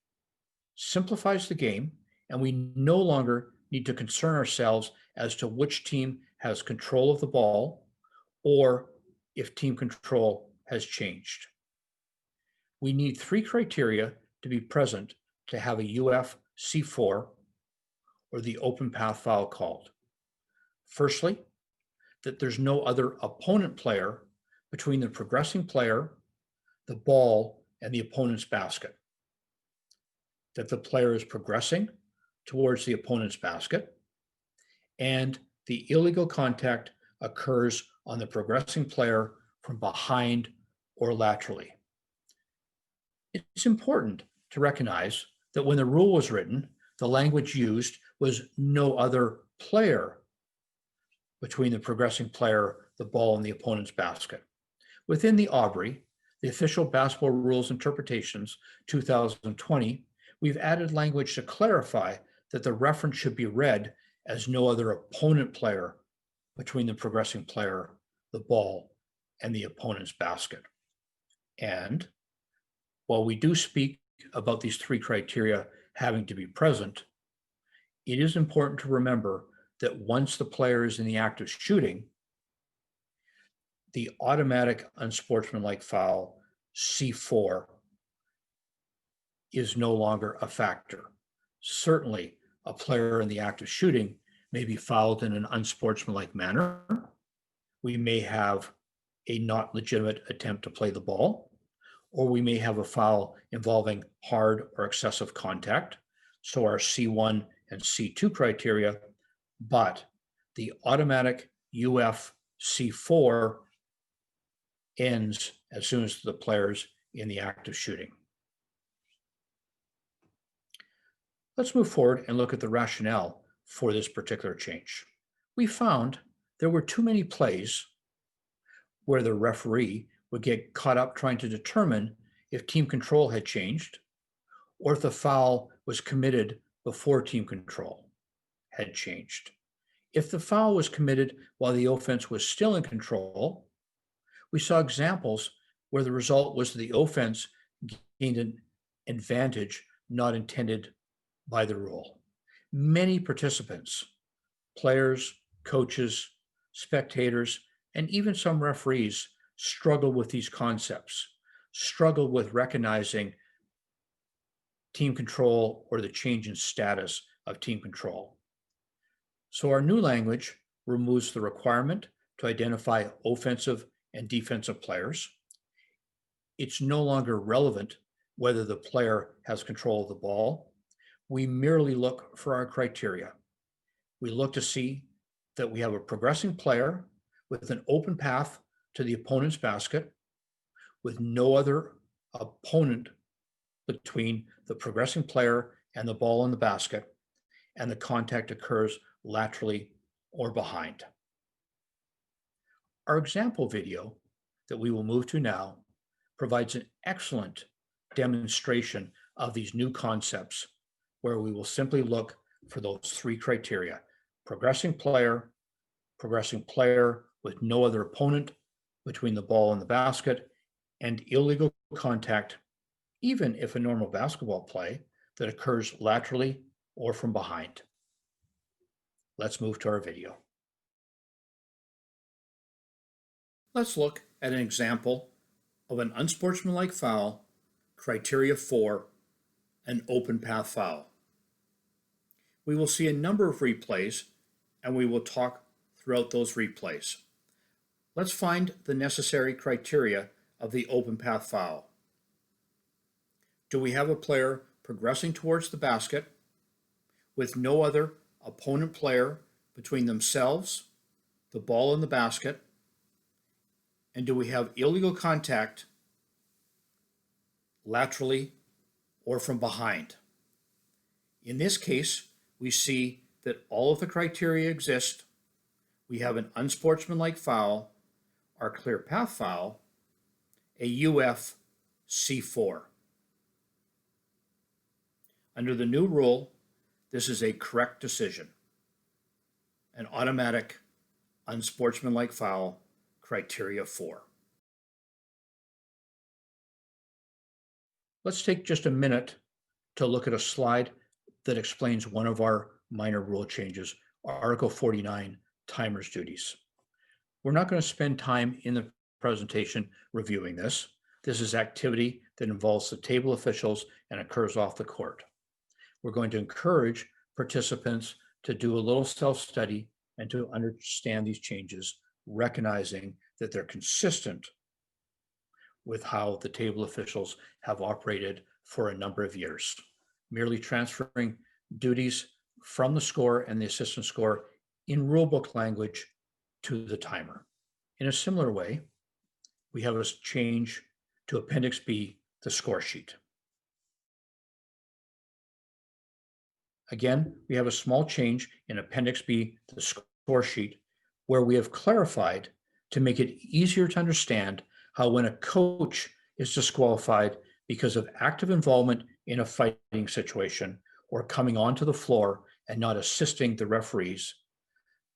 simplifies the game, and we no longer need to concern ourselves as to which team has control of the ball or if team control has changed. We need three criteria to be present to have a UFC4 or the open path foul called. Firstly, that there's no other opponent player between the progressing player, the ball, and the opponent's basket. That the player is progressing towards the opponent's basket, and the illegal contact occurs on the progressing player from behind or laterally. It's important to recognize that when the rule was written, the language used was no other player between the progressing player, the ball, and the opponent's basket. Within the OBR, the Official Basketball Rules Interpretations 2020, we've added language to clarify that the reference should be read as no other opponent player between the progressing player, the ball, and the opponent's basket. And while we do speak about these three criteria having to be present, it is important to remember that once the player is in the act of shooting, the automatic unsportsmanlike foul, C4, is no longer a factor. Certainly, a player in the act of shooting may be fouled in an unsportsmanlike manner. We may have a not legitimate attempt to play the ball, or we may have a foul involving hard or excessive contact, so our C1 and C2 criteria, but the automatic UFC4 ends as soon as the player's in the act of shooting. Let's move forward and look at the rationale for this particular change. We found there were too many plays where the referee would get caught up trying to determine if team control had changed or if the foul was committed before team control had changed. If the foul was committed while the offense was still in control, we saw examples where the result was the offense gained an advantage not intended by the rule. Many participants, players, coaches, spectators, and even some referees struggle with these concepts, struggle with recognizing team control or the change in status of team control. So our new language removes the requirement to identify offensive and defensive players. It's no longer relevant whether the player has control of the ball. We merely look for our criteria. We look to see that we have a progressing player with an open path to the opponent's basket with no other opponent between the progressing player and the ball in the basket, and the contact occurs laterally or behind. Our example video that we will move to now provides an excellent demonstration of these new concepts, where we will simply look for those three criteria: progressing player with no other opponent between the ball and the basket, and illegal contact, even if a normal basketball play that occurs laterally or from behind. Let's move to our video. Let's look at an example of an unsportsmanlike foul, criteria 4, an open path foul. We will see a number of replays, and we will talk throughout those replays. Let's find the necessary criteria of the open path foul. Do we have a player progressing towards the basket with no other opponent player between themselves, the ball and the basket? And do we have illegal contact laterally or from behind? In this case, we see that all of the criteria exist. We have an unsportsmanlike foul, our clear path foul, a UF C4. Under the new rule, this is a correct decision, an automatic unsportsmanlike foul, criteria 4. Let's take just a minute to look at a slide that explains one of our minor rule changes, Article 49, timer's duties. We're not going to spend time in the presentation reviewing this. This is activity that involves the table officials and occurs off the court. We're going to encourage participants to do a little self-study and to understand these changes, recognizing that they're consistent with how the table officials have operated for a number of years, merely transferring duties from the scorer and the assistant scorer in rulebook language to the timer. In a similar way, we have a change to Appendix B, the score sheet. Again, we have a small change in Appendix B, the score sheet, where we have clarified to make it easier to understand how when a coach is disqualified because of active involvement in a fighting situation or coming onto the floor and not assisting the referees,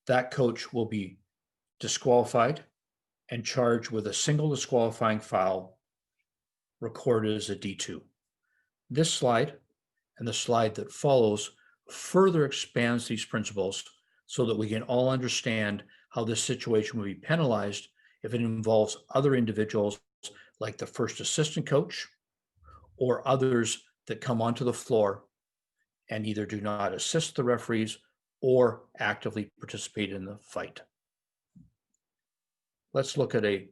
that coach will be disqualified and charged with a single disqualifying foul recorded as a D2. This slide and the slide that follows further expands these principles so that we can all understand how this situation will be penalized if it involves other individuals like the first assistant coach or others that come onto the floor and either do not assist the referees or actively participate in the fight. Let's look at a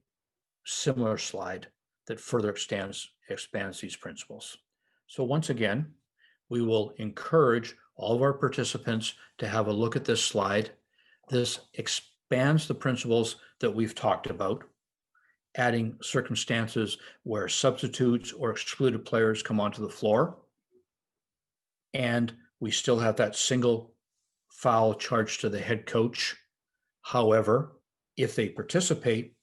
similar slide that further expands these principles. So once again, we will encourage all of our participants to have a look at this slide. This expands the principles that we've talked about, adding circumstances where substitutes or excluded players come onto the floor, and We still have that single foul charged to the head coach. However, if they participate,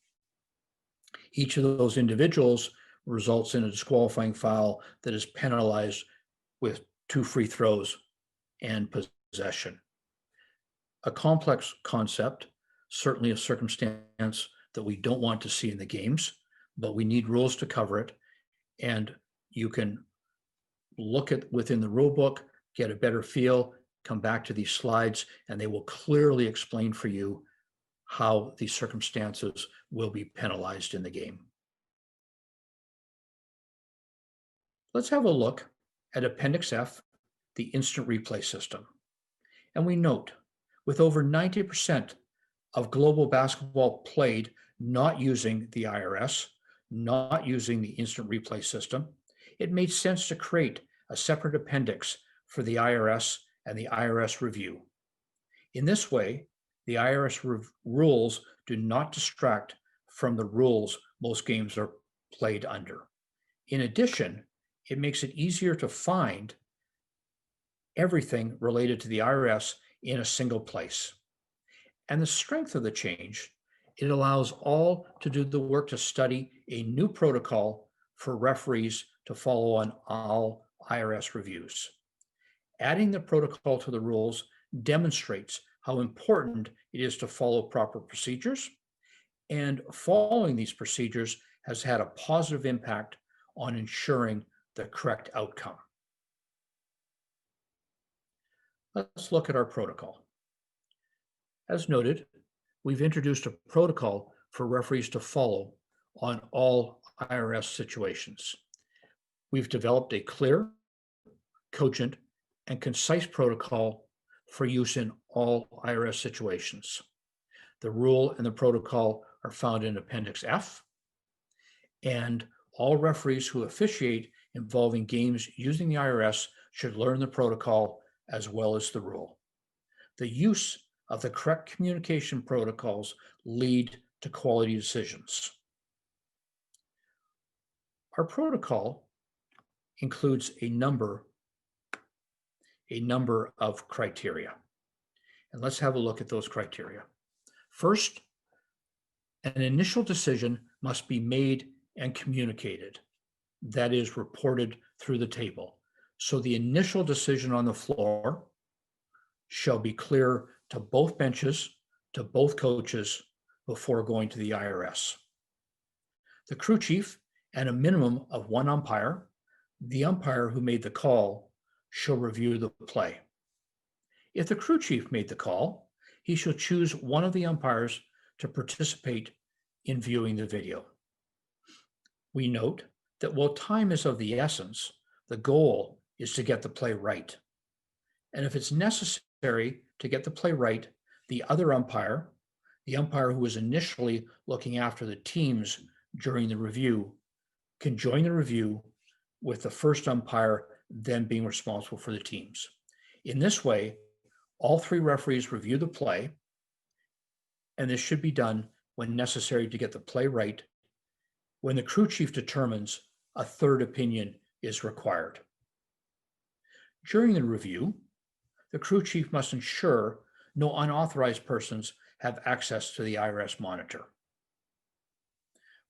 each of those individuals results in a disqualifying foul that is penalized with 2 free throws and possession. A complex concept, certainly a circumstance that we don't want to see in the games, but we need rules to cover it. And you can look at within the rule book, get a better feel, come back to these slides, and they will clearly explain for you how these circumstances will be penalized in the game. Let's have a look at Appendix F, the instant replay system. And we note, with over 90% of global basketball played not using the IRS, not using the instant replay system, it made sense to create a separate appendix for the IRS and the IRS review. In this way, the IRS rules do not distract from the rules most games are played under. In addition, it makes it easier to find everything related to the IRS in a single place. And the strength of the change, it allows all to do the work to study a new protocol for referees to follow on all IRS reviews. Adding the protocol to the rules demonstrates how important it is to follow proper procedures, and following these procedures has had a positive impact on ensuring the correct outcome. Let's look at our protocol. As noted, we've introduced a protocol for referees to follow on all IRS situations. We've developed a clear, cogent, and concise protocol for use in all IRS situations. The rule and the protocol are found in Appendix F, and all referees who officiate involving games using the IRS should learn the protocol as well as the rule. The use of the correct communication protocols lead to quality decisions. Our protocol includes a number of criteria. And let's have a look at those criteria. First, an initial decision must be made and communicated. That is reported through the table. So the initial decision on the floor shall be clear to both benches, to both coaches before going to the IRS. The crew chief and a minimum of 1 umpire, the umpire who made the call shall review the play. If the crew chief made the call, he shall choose one of the umpires to participate in viewing the video. We note that while time is of the essence, the goal is to get the play right. And if it's necessary to get the play right, the other umpire, the umpire who was initially looking after the teams during the review, can join the review with the first umpire then being responsible for the teams. In this way, all 3 referees review the play, and this should be done when necessary to get the play right, when the crew chief determines a third opinion is required. During the review, the crew chief must ensure no unauthorized persons have access to the IRS monitor.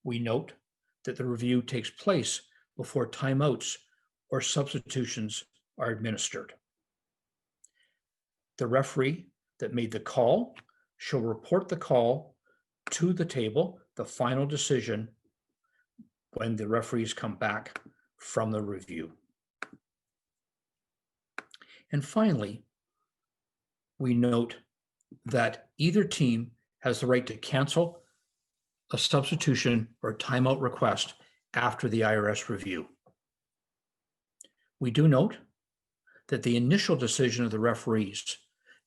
We note that the review takes place before timeouts or substitutions are administered. The referee that made the call shall report the call to the table, the final decision, when the referees come back from the review. And finally, we note that either team has the right to cancel a substitution or timeout request after the IRS review. We do note that the initial decision of the referees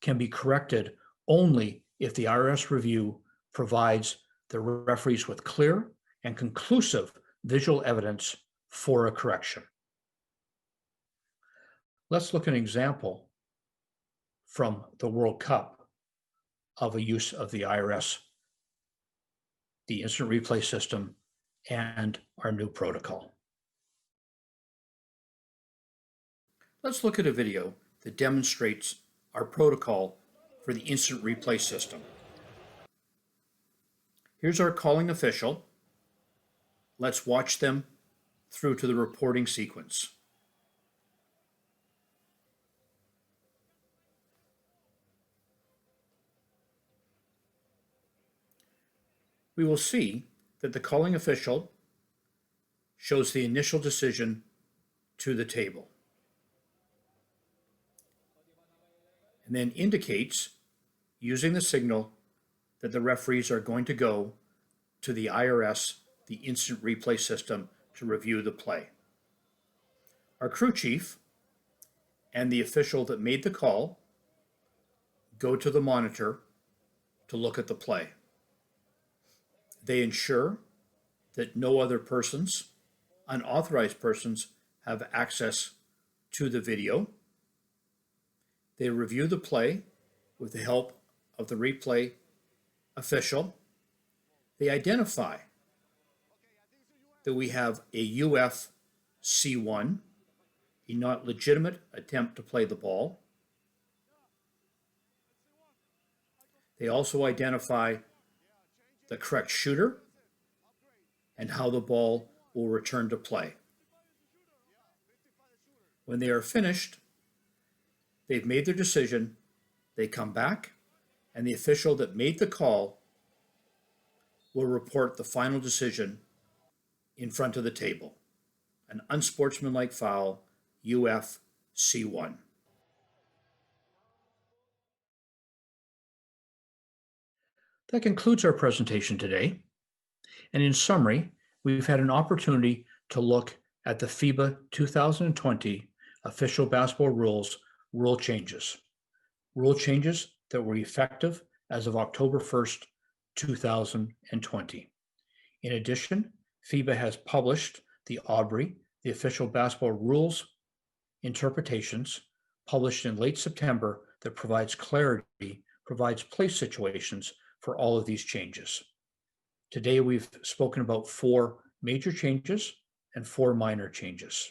can be corrected only if the IRS review provides the referees with clear and conclusive visual evidence for a correction. Let's look at an example from the World Cup of a use of the IRS, the instant replay system, and our new protocol. Let's look at a video that demonstrates our protocol for the instant replay system. Here's our calling official. Let's watch them through to the reporting sequence. We will see that the calling official shows the initial decision to the table and then indicates, using the signal, that the referees are going to go to the IRS, the instant replay system, to review the play. Our crew chief and the official that made the call go to the monitor to look at the play. They ensure that no other persons, unauthorized persons, have access to the video. They review the play with the help of the replay official. They identify that we have a UF C1, a not legitimate attempt to play the ball. They also identify the correct shooter and how the ball will return to play. When they are finished, they've made their decision, they come back, and the official that made the call will report the final decision in front of the table, an unsportsmanlike foul, UF C1. That concludes our presentation today. And in summary, we've had an opportunity to look at the FIBA 2020 Official Basketball Rules rule changes. Rule changes that were effective as of October 1st, 2020. In addition, FIBA has published the OBR, the Official Basketball Rules interpretations, published in late September, that provides clarity, provides place situations for all of these changes. Today, we've spoken about 4 major changes and 4 minor changes.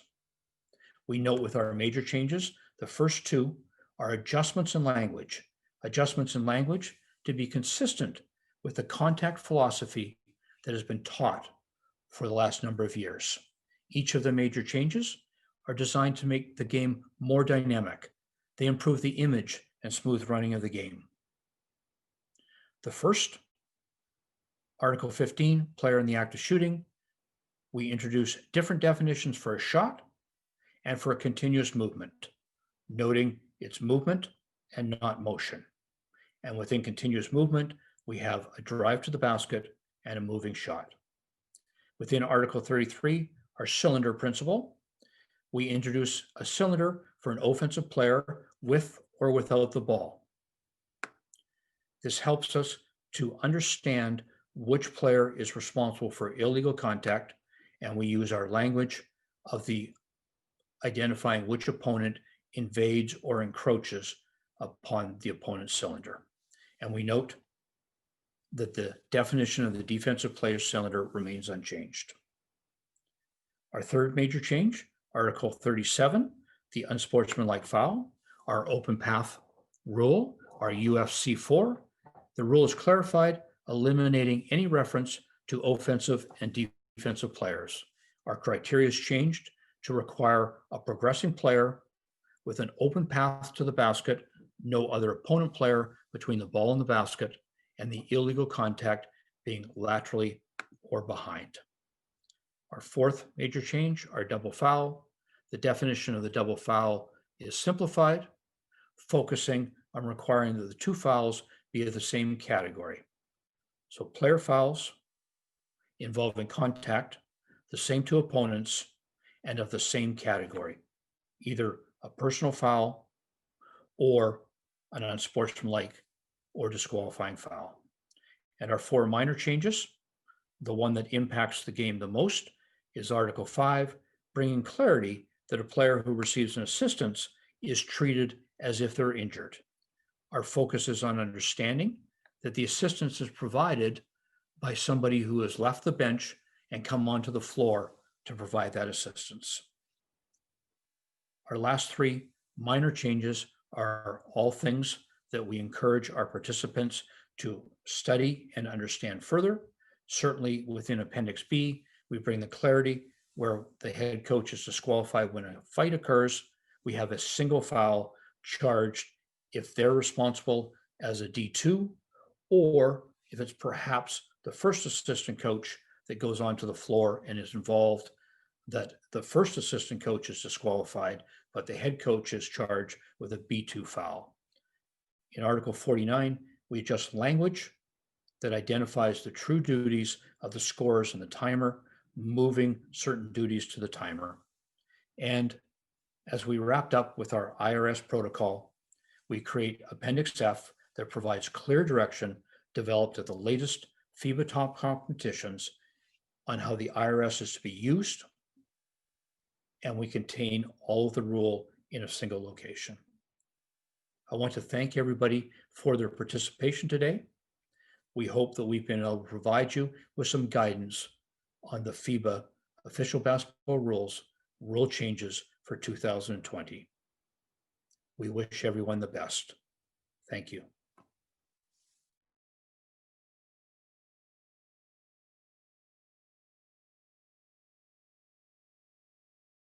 We note with our major changes, the first 2 are adjustments in language. Adjustments in language to be consistent with the contact philosophy that has been taught for the last number of years. Each of the major changes are designed to make the game more dynamic. They improve the image and smooth running of the game. The first, Article 15, player in the act of shooting. We introduce different definitions for a shot and for a continuous movement, noting it's movement and not motion. And within continuous movement, we have a drive to the basket and a moving shot. Within Article 33, our cylinder principle, we introduce a cylinder for an offensive player with or without the ball. This helps us to understand which player is responsible for illegal contact, and we use our language of the identifying which opponent invades or encroaches upon the opponent's cylinder. And we note that the definition of the defensive player's cylinder remains unchanged. Our third major change, Article 37, the unsportsmanlike foul, our open path rule, our UFC4. The rule is clarified, eliminating any reference to offensive and defensive players. Our criteria is changed to require a progressing player with an open path to the basket, no other opponent player between the ball and the basket, and the illegal contact being laterally or behind. Our fourth major change, our double foul. The definition of the double foul is simplified, focusing on requiring that the 2 fouls be of the same category. So player fouls involving contact, the same 2 opponents, and of the same category, either a personal foul or an unsportsmanlike or disqualifying foul. And our 4 minor changes, the one that impacts the game the most is Article 5, bringing clarity that a player who receives an assistance is treated as if they're injured. Our focus is on understanding that the assistance is provided by somebody who has left the bench and come onto the floor to provide that assistance. Our last 3 Minor changes are all things that we encourage our participants to study and understand further. Certainly within Appendix B, we bring the clarity where the head coach is disqualified when a fight occurs. We have a single foul charged if they're responsible as a D2, or if it's perhaps the first assistant coach that goes onto the floor and is involved, that the first assistant coach is disqualified, but the head coach is charged with a B2 foul. In Article 49, we adjust language that identifies the true duties of the scorers and the timer, moving certain duties to the timer. And as we wrapped up with our IRS protocol, we create Appendix F that provides clear direction developed at the latest FIBA top competitions on how the IRS is to be used, and we contain all of the rule in a single location. I want to thank everybody for their participation today. We hope that we've been able to provide you with some guidance on the FIBA Official Basketball Rules rule changes for 2020. We wish everyone the best. Thank you.